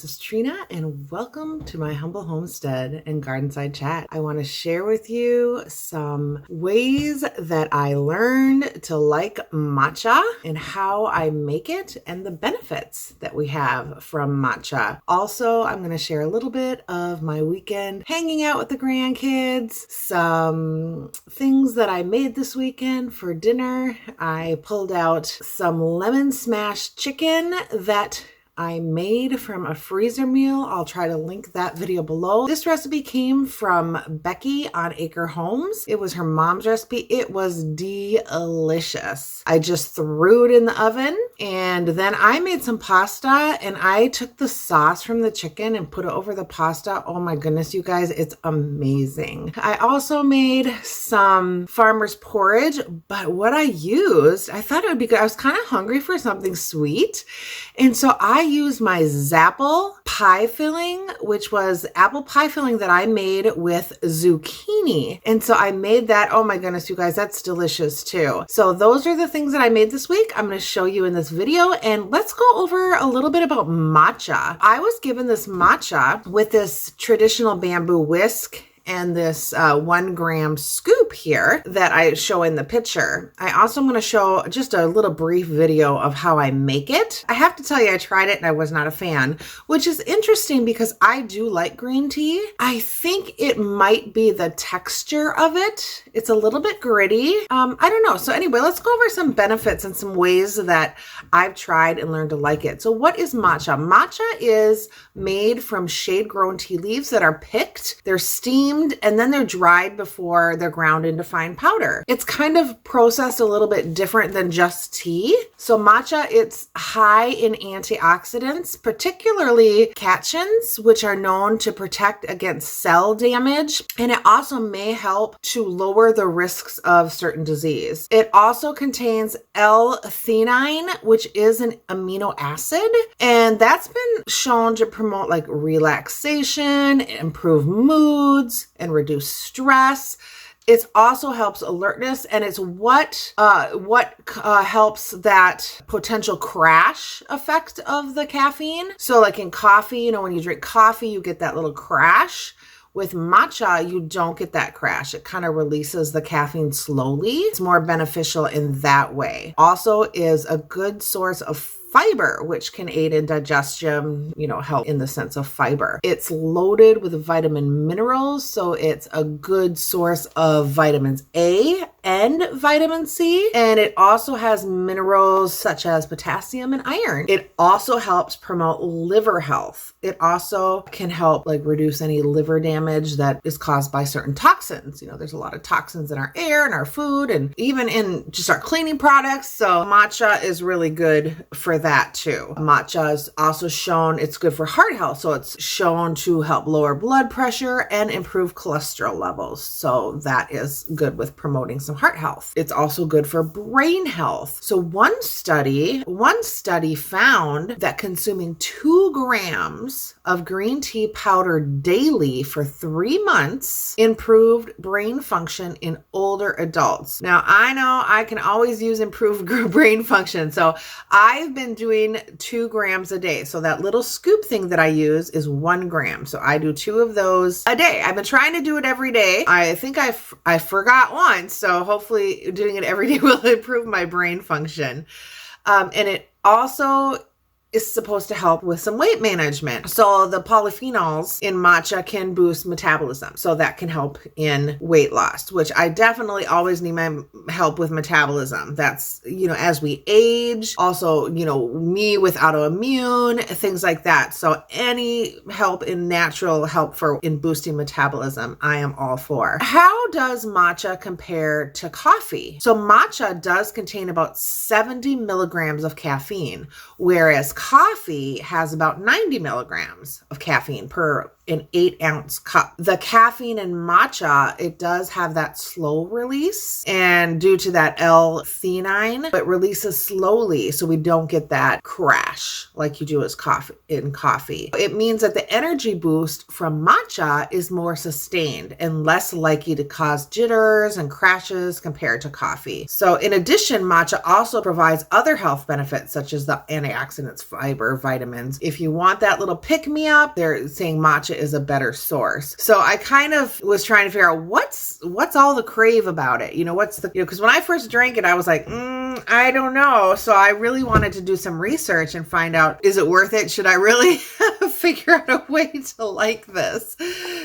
this is Trina, and welcome to my humble homestead and gardenside chat. I want to share with you some ways that I learned to like matcha and how I make it and the benefits that we have from matcha. Also, I'm going to share a little bit of my weekend hanging out with the grandkids, some things that I made this weekend for dinner. I pulled out some lemon smash chicken that I made from a freezer meal. I'll try to link that video below. This recipe came from Becky on Acre Homes. It was her mom's recipe. It was delicious. I just threw it in the oven and then I made some pasta and I took the sauce from the chicken and put it over the pasta. Oh my goodness, you guys, it's amazing. I also made some farmer's porridge, but what I used, I thought it would be good. I was kind of hungry for something sweet. And so I used my Zapple pie filling, which was apple pie filling that I made with zucchini. And so I made that. Oh my goodness, you guys, that's delicious too. So those are the things that I made this week. I'm going to show you in this video, and let's go over a little bit about matcha. I was given this matcha with this traditional bamboo whisk and this 1 gram scoop here that I show in the picture. I also am going to show just a little brief video of how I make it. I have to tell you, I tried it and I was not a fan, which is interesting because I do like green tea. I think it might be the texture of it. It's a little bit gritty. I don't know. So anyway, let's go over some benefits and some ways that I've tried and learned to like it. So what is matcha? Matcha is made from shade-grown tea leaves that are picked. They're steamed and then they're dried before they're ground into fine powder. It's kind of processed a little bit different than just tea. So matcha, it's high in antioxidants, particularly catechins, which are known to protect against cell damage. And it also may help to lower the risks of certain disease. It also contains L-theanine, which is an amino acid. And that's been shown to promote like relaxation, improve moods, and reduce stress. It also helps alertness, and it's what helps that potential crash effect of the caffeine. So like in coffee, you know, when you drink coffee, you get that little crash. With matcha, you don't get that crash. It kind of releases the caffeine slowly. It's more beneficial in that way. Also is a good source of fiber, which can aid in digestion, you know, help in the sense of fiber. It's loaded with vitamin minerals, so it's a good source of vitamins A and vitamin C. And it also has minerals such as potassium and iron. It also helps promote liver health. It also can help like reduce any liver damage that is caused by certain toxins. You know, there's a lot of toxins in our air and our food and even in just our cleaning products. So matcha is really good for that too. Matcha is also shown, it's good for heart health. So it's shown to help lower blood pressure and improve cholesterol levels. So that is good with promoting some heart health. It's also good for brain health. So one study found that consuming 2 grams of green tea powder daily for 3 months improved brain function in older adults. Now I know I can always use improved brain function. So I've been doing 2 grams a day. So that little scoop thing that I use is 1 gram. So I do 2 of those a day. I've been trying to do it every day. I think I forgot once. So hopefully doing it every day will improve my brain function. And it also is supposed to help with some weight management. So the polyphenols in matcha can boost metabolism. So that can help in weight loss, which I definitely always need my help with metabolism. That's, you know, as we age, also, you know, me with autoimmune, things like that. So any help in natural help in boosting metabolism, I am all for. How does matcha compare to coffee? So matcha does contain about 70 milligrams of caffeine, whereas coffee has about 90 milligrams of caffeine per an 8-ounce cup. The caffeine in matcha, it does have that slow release, and due to that L-theanine, it releases slowly, so we don't get that crash like you do as coffee. It means that the energy boost from matcha is more sustained and less likely to cause jitters and crashes compared to coffee. So in addition, matcha also provides other health benefits such as the antioxidants, fiber, vitamins. If you want that little pick-me-up, they're saying matcha is a better source. So I kind of was trying to figure out what's all the crave about it. Because when I first drank it, I was like, I don't know. So I really wanted to do some research and find out, is it worth it? Should I really figure out a way to like this?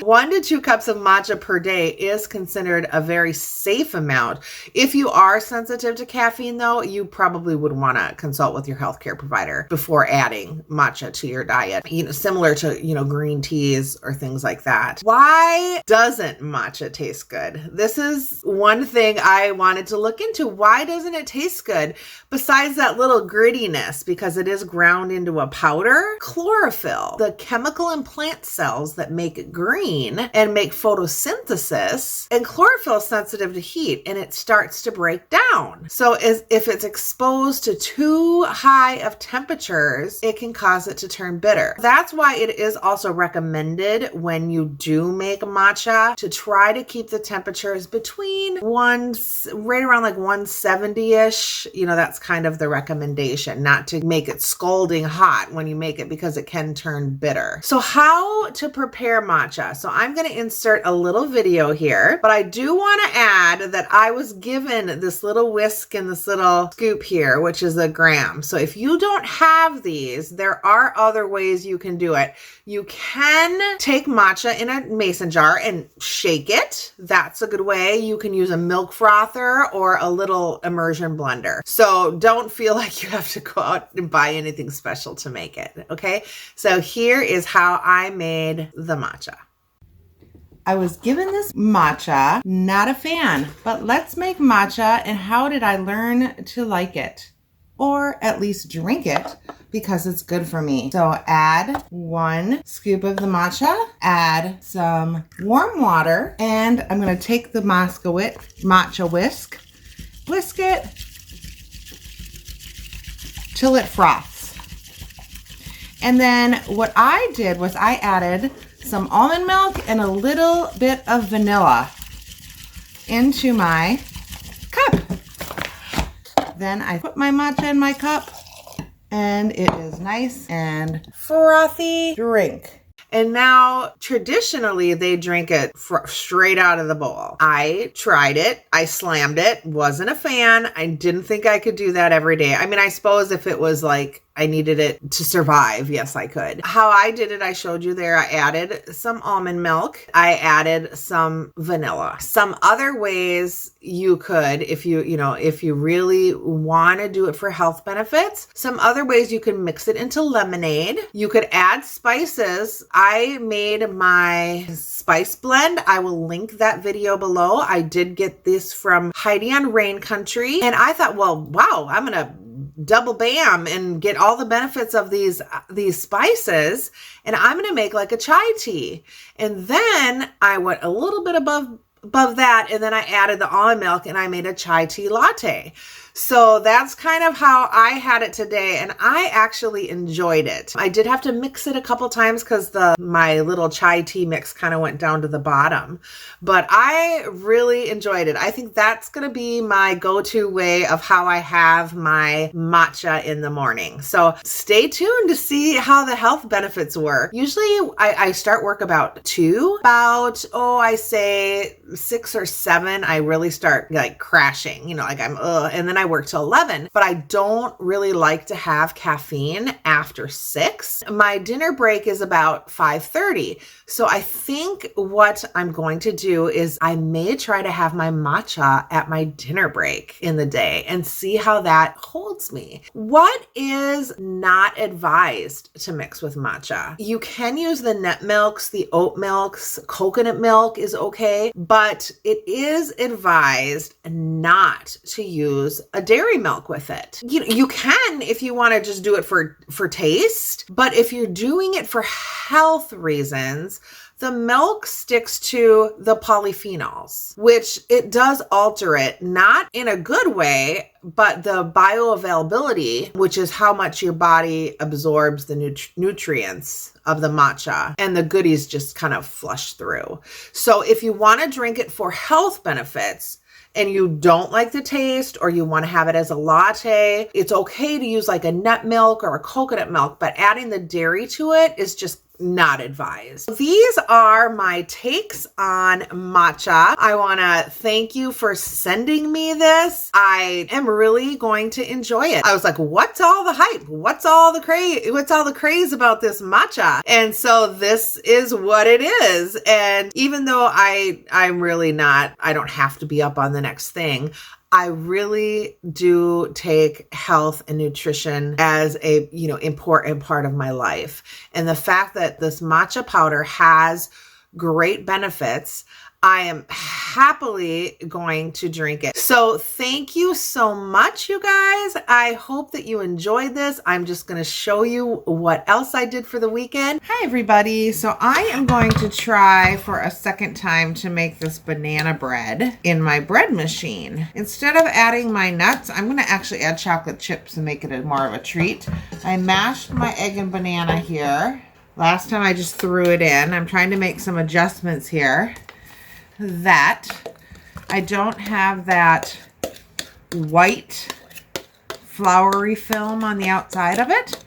1 to 2 cups of matcha per day is considered a very safe amount. If you are sensitive to caffeine, though, you probably would want to consult with your healthcare provider before adding matcha to your diet, similar to, green teas or things like that. Why doesn't matcha taste good? This is one thing I wanted to look into. Why doesn't it taste good? Besides that little grittiness, because it is ground into a powder, chlorophyll, the chemical in plant cells that make it green and make photosynthesis, and chlorophyll is sensitive to heat and it starts to break down. So if it's exposed to too high of temperatures, it can cause it to turn bitter. That's why it is also recommended when you do make matcha to try to keep the temperatures between right around like 170-ish. That's kind of the recommendation, not to make it scalding hot when you make it because it can turn bitter. So how to prepare matcha? So I'm going to insert a little video here, but I do want to add that I was given this little whisk and this little scoop here, which is a gram. So if you don't have these, there are other ways you can do it. You can take matcha in a mason jar and shake it. That's a good way. You can use a milk frother or a little immersion blender. So don't feel like you have to go out and buy anything special to make it. Okay. So here is how I made the matcha. I was given this matcha, not a fan, but let's make matcha. And how did I learn to like it? Or at least drink it because it's good for me. So add 1 scoop of the matcha, add some warm water, and I'm going to take the matcha whisk it till it froths. And then what I did was I added some almond milk and a little bit of vanilla into my cup. Then I put my matcha in my cup and it is nice and frothy drink. And now traditionally they drink it straight out of the bowl. I tried it. I slammed it. Wasn't a fan. I didn't think I could do that every day. I mean, I suppose if it was like I needed it to survive, yes, I could. How I did it, I showed you there. I added some almond milk. I added some vanilla. Some other ways you could, if you really want to do it for health benefits, some other ways you can mix it into lemonade. You could add spices. I made my spice blend. I will link that video below. I did get this from Heidi on Rain Country. And I thought, well, wow, I'm going to double bam and get all the benefits of these spices, and I'm going to make like a chai tea. And then I went a little bit above that, and then I added the almond milk and I made a chai tea latte. So that's kind of how I had it today, and I actually enjoyed it. I did have to mix it a couple times because my little chai tea mix kind of went down to the bottom, but I really enjoyed it. I think that's going to be my go-to way of how I have my matcha in the morning. So stay tuned to see how the health benefits work. Usually I start work about 2, I say 6 or 7, I really start like crashing, like and then I work till 11, but I don't really like to have caffeine after 6. My dinner break is about 5:30. So I think what I'm going to do is I may try to have my matcha at my dinner break in the day and see how that holds me. What is not advised to mix with matcha? You can use the nut milks, the oat milks, coconut milk is okay, but it is advised not to use a dairy milk with it. You can if you want to just do it for taste, but if you're doing it for health reasons, the milk sticks to the polyphenols, which it does alter it, not in a good way, but the bioavailability, which is how much your body absorbs the nutrients of the matcha, and the goodies just kind of flush through. So if you want to drink it for health benefits, and you don't like the taste, or you want to have it as a latte, it's okay to use like a nut milk or a coconut milk, but adding the dairy to it is just not advised. These are my takes on matcha. I want to thank you for sending me this. I am really going to enjoy it. I was like, what's all the hype? What's all the craze about this matcha? And so this is what it is. And even though I'm really not, I don't have to be up on the next thing, I really do take health and nutrition as a, important part of my life. And the fact that this matcha powder has great benefits, I am happily going to drink it. So thank you so much, you guys. I hope that you enjoyed this. I'm just going to show you what else I did for the weekend. Hi, everybody. So I am going to try for a second time to make this banana bread in my bread machine. Instead of adding my nuts, I'm going to actually add chocolate chips and make it more of a treat. I mashed my egg and banana here. Last time I just threw it in. I'm trying to make some adjustments here. That I don't have that white floury film on the outside of it.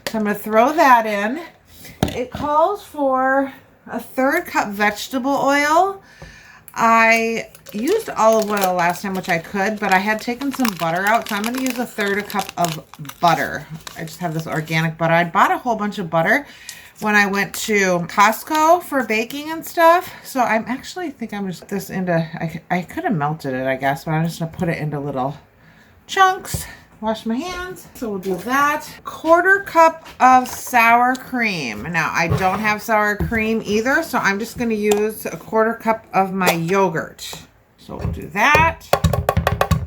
So I'm going to throw that in. It calls for a 1/3 cup vegetable oil. I used olive oil last time, which I could, but I had taken some butter out, so I'm going to use a 1/3 cup of butter. I just have this organic butter. I bought a whole bunch of butter when I went to Costco for baking and stuff. So I'm actually think I'm just put this into, I could have melted it, I guess, but I'm just going to put it into little chunks. Wash my hands. So we'll do that. 1/4 cup of sour cream. Now I don't have sour cream either, so I'm just going to use a 1/4 cup of my yogurt. So we'll do that.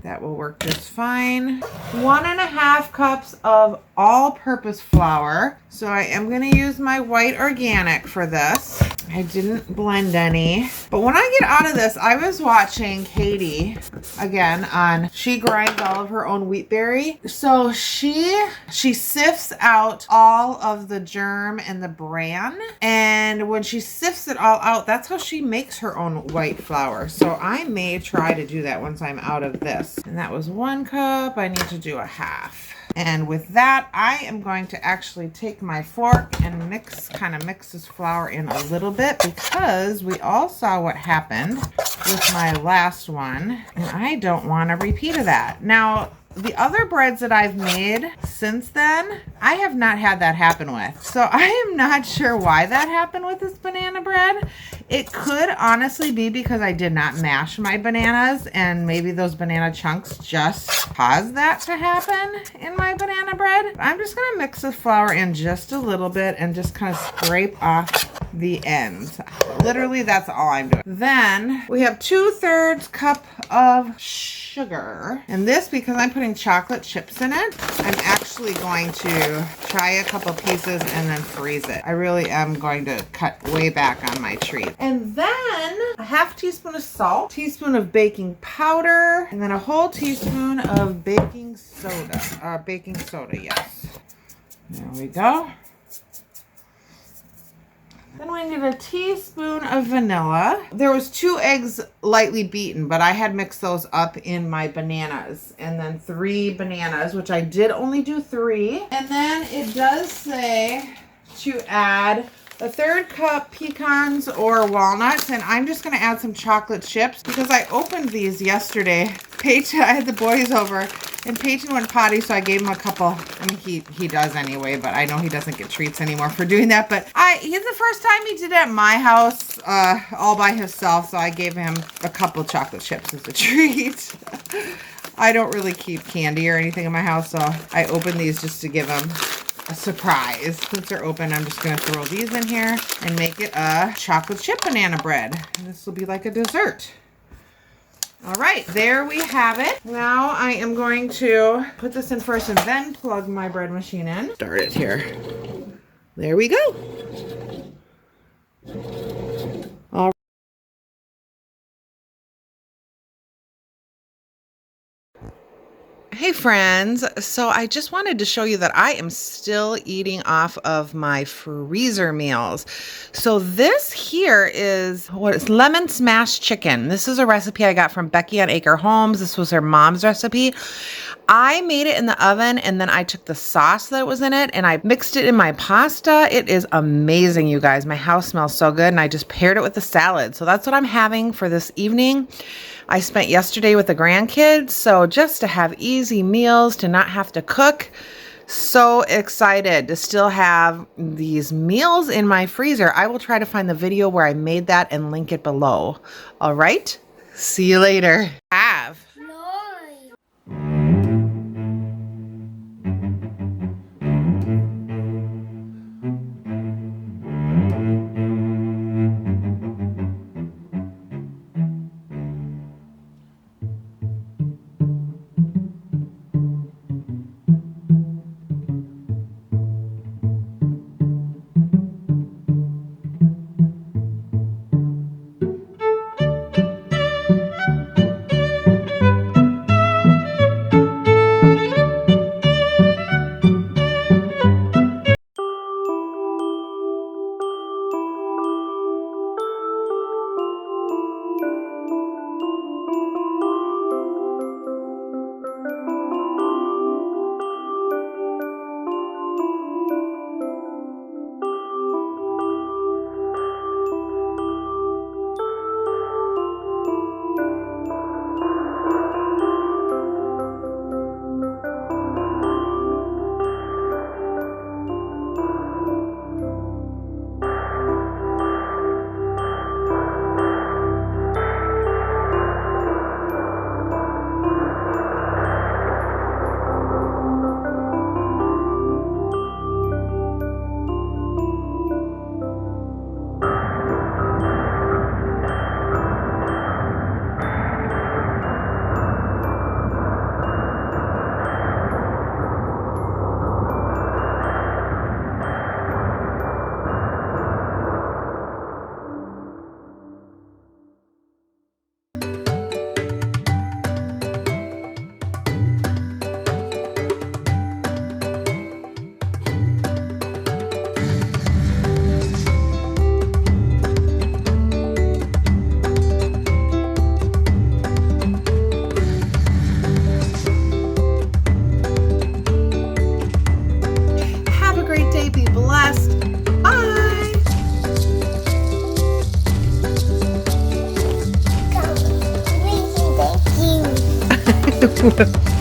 That will work just fine. 1.5 cups of all-purpose flour. So I am going to use my white organic for this. I didn't blend any. But when I get out of this, I was watching Katie again on, she grinds all of her own wheat berry. So she sifts out all of the germ and the bran. And when she sifts it all out, that's how she makes her own white flour. So I may try to do that once I'm out of this. And that was 1 cup. I need to do 1/2. And with that, I am going to actually take my fork and kind of mix this flour in a little bit, because we all saw what happened with my last one, and I don't want a repeat of that. Now, the other breads that I've made since then, I have not had that happen with. So I am not sure why that happened with this banana bread. It could honestly be because I did not mash my bananas, and maybe those banana chunks just caused that to happen in my banana bread. I'm just going to mix the flour in just a little bit and just kind of scrape off the ends. Literally, that's all I'm doing. Then we have 2/3 cup of sugar. And this, because I'm putting chocolate chips in it, I'm actually going to try a couple pieces and then freeze it. I really am going to cut way back on my treat. And then a 1/2 teaspoon of salt, teaspoon of baking powder, and then a whole teaspoon of baking soda, yes. There we go. Then we need a teaspoon of vanilla. There was 2 eggs lightly beaten, but I had mixed those up in my bananas. And then 3 bananas, which I did only do 3. And then it does say to add a 1/3 cup pecans or walnuts, and I'm just going to add some chocolate chips because I opened these yesterday. Peyton, I had the boys over, and Peyton went potty, so I gave him a couple. I mean, he does anyway, but I know he doesn't get treats anymore for doing that. But he's the first time he did it at my house all by himself, so I gave him a couple chocolate chips as a treat. I don't really keep candy or anything in my house, so I opened these just to give him a surprise. Since they're open, I'm just going to throw these in here and make it a chocolate chip banana bread. And this will be like a dessert. All right, there we have it. Now I am going to put this in first and then plug my bread machine in. Start it here. There we go. All Hey friends, so I just wanted to show you that I am still eating off of my freezer meals. So this here is lemon smashed chicken. This is a recipe I got from Becky on Acre Homes. This was her mom's recipe. I made it in the oven and then I took the sauce that was in it and I mixed it in my pasta. It is amazing, you guys. My house smells so good and I just paired it with the salad. So that's what I'm having for this evening. I spent yesterday with the grandkids, so just to have easy meals, to not have to cook. So excited to still have these meals in my freezer. I will try to find the video where I made that and link it below. All right, see you later. Have. Bye.